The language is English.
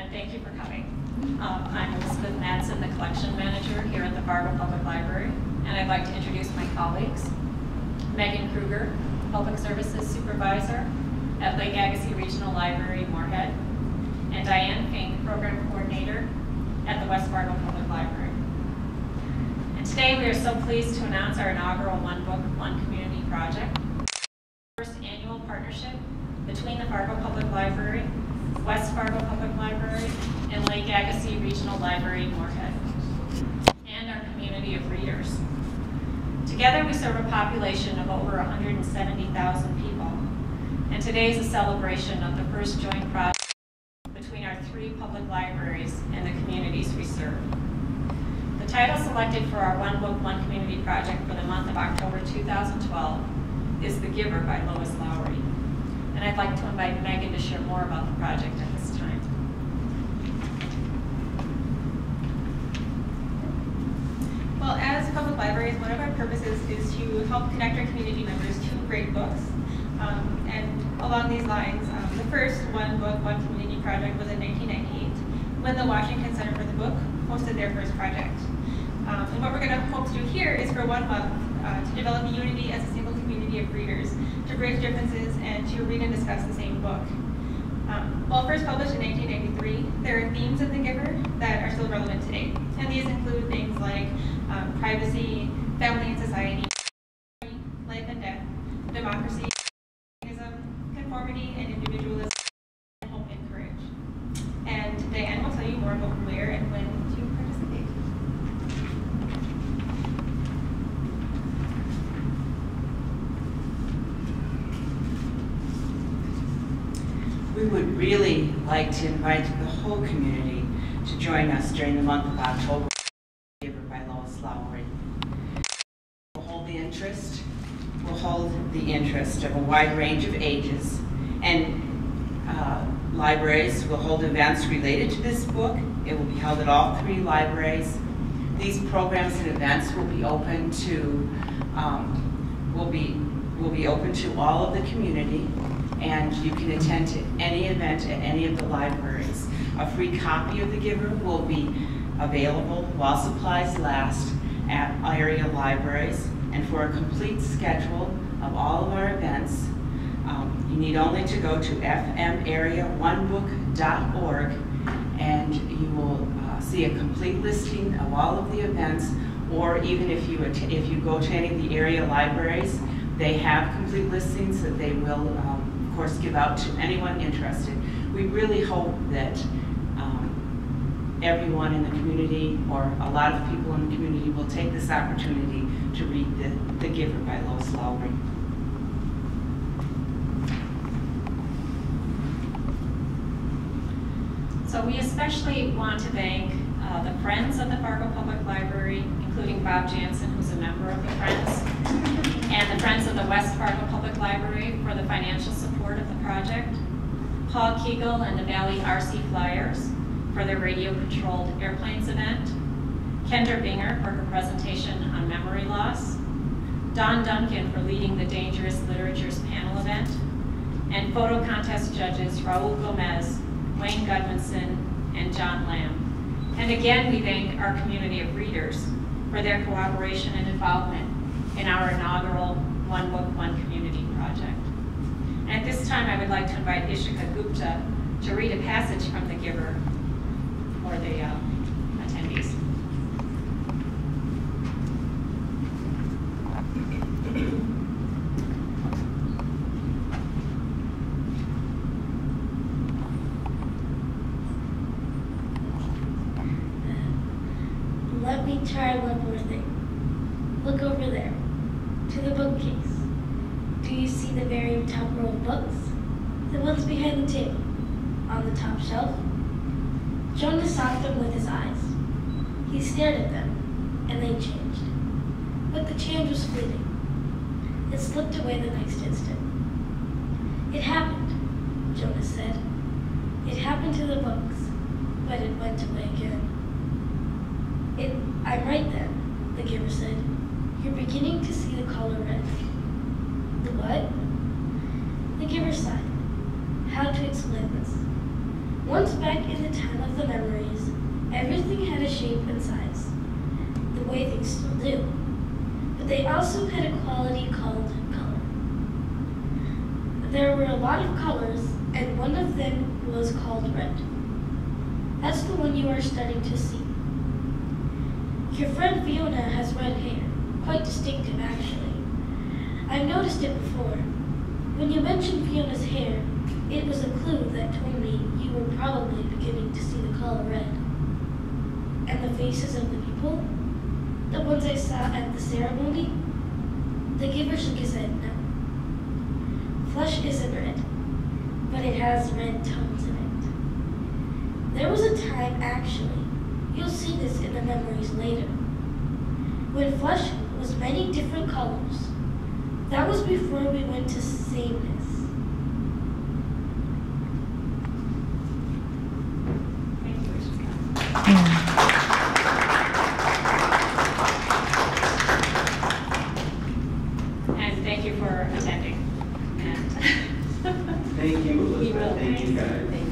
and thank you for coming. I'm Elizabeth Madsen, the collection manager here at the Fargo Public Library, and I'd like to introduce my colleagues. Megan Kruger, Public Services Supervisor at Lake Agassiz Regional Library, Moorhead, and Diane Fink, Program Coordinator at the West Fargo Public Library. And today we are so pleased to announce our inaugural One Book, One Community project, first annual partnership between the Fargo Public Library, West Fargo Public Library, and Lake Agassiz Regional Library, Moorhead, and our community of readers. Together we serve a population of over 170,000 people, and today is a celebration of the first joint project between our three public libraries and the communities we serve. The title selected for our One Book, One Community project for the month of October 2012 is The Giver by Lois Lowry. And I'd like to invite Megan to share more about the project at this time. Well, as public libraries, one of our purposes is to help connect our community members to great books. And along these lines, the first One Book, One Community project was in 1998, when the Washington Center for the Book hosted their first project. And what we're going to hope to do here is for 1 month to develop a unity as a single community of readers, to bridge differences and to read and discuss the same book. While first published in 1993, there are themes of The Giver that are still relevant today. And these include things like privacy, family and society, life and death, democracy, conformity and individualism, and hope and courage. And Diane will tell you more about where and when to participate. We would really like to invite the whole community to join us during the month of October, Giver by Lois Lowry. We'll hold the interest of a wide range of ages, and libraries will hold events related to this book. It will be held at all three libraries. These programs and events will be open to all of the community, and you can attend to any event at any of the libraries. A free copy of The Giver will be available while supplies last at area libraries, and for a complete schedule of all of our events, you need only to go to fmarea1book.org, and you will see a complete listing of all of the events, or even if you go to any of the area libraries, they have complete listings that they will, of course, give out to anyone interested. We really hope that everyone in the community, or a lot of people in the community, will take this opportunity to read The Giver by Lois Lowry. So we especially want to thank the Friends of the Fargo Public Library, including Bob Jansen, who's a member of the Friends, and the Friends of the West Fargo Public Library for the financial support of the project, Paul Kegel and the Valley RC Flyers for their radio-controlled airplanes event, Kendra Binger for her presentation on memory loss, Don Duncan for leading the Dangerous Literatures panel event, and photo contest judges Raul Gomez, Wayne Gudmundson, and John Lamb. And again, we thank our community of readers for their cooperation and involvement in our inaugural One Book, One Community project. And at this time, I would like to invite Ishika Gupta to read a passage from The Giver for the attendees. Let me try one more thing. Look over there, to the bookcase. Do you see the very top row of books? The ones behind the table, on the top shelf? Jonas sought them with his eyes. He stared at them, and they changed. But the change was fleeting. It slipped away the next instant. It happened, Jonas said. It happened to the books, but it went away again. I'm right then, The Giver said. You're beginning to see the color red. The what? The Giver sighed. How to explain this? Once back in the time of the memories, everything had a shape and size, the way things still do. But they also had a quality called color. There were a lot of colors, and one of them was called red. That's the one you are starting to see. Your friend Fiona has red hair, quite distinctive actually. I've noticed it before. When you mentioned Fiona's hair, it was a clue that told me you were probably beginning to see the color red. And the faces of the people, the ones I saw at the ceremony, the giver shook his head no. Flesh isn't red, but it has red tones in it. There was a time, actually, you'll see this in the memories later, when flesh was many different colors. That was before we went to sameness. And thank you for attending. And Thank you, we will. Elizabeth. Thank you, guys.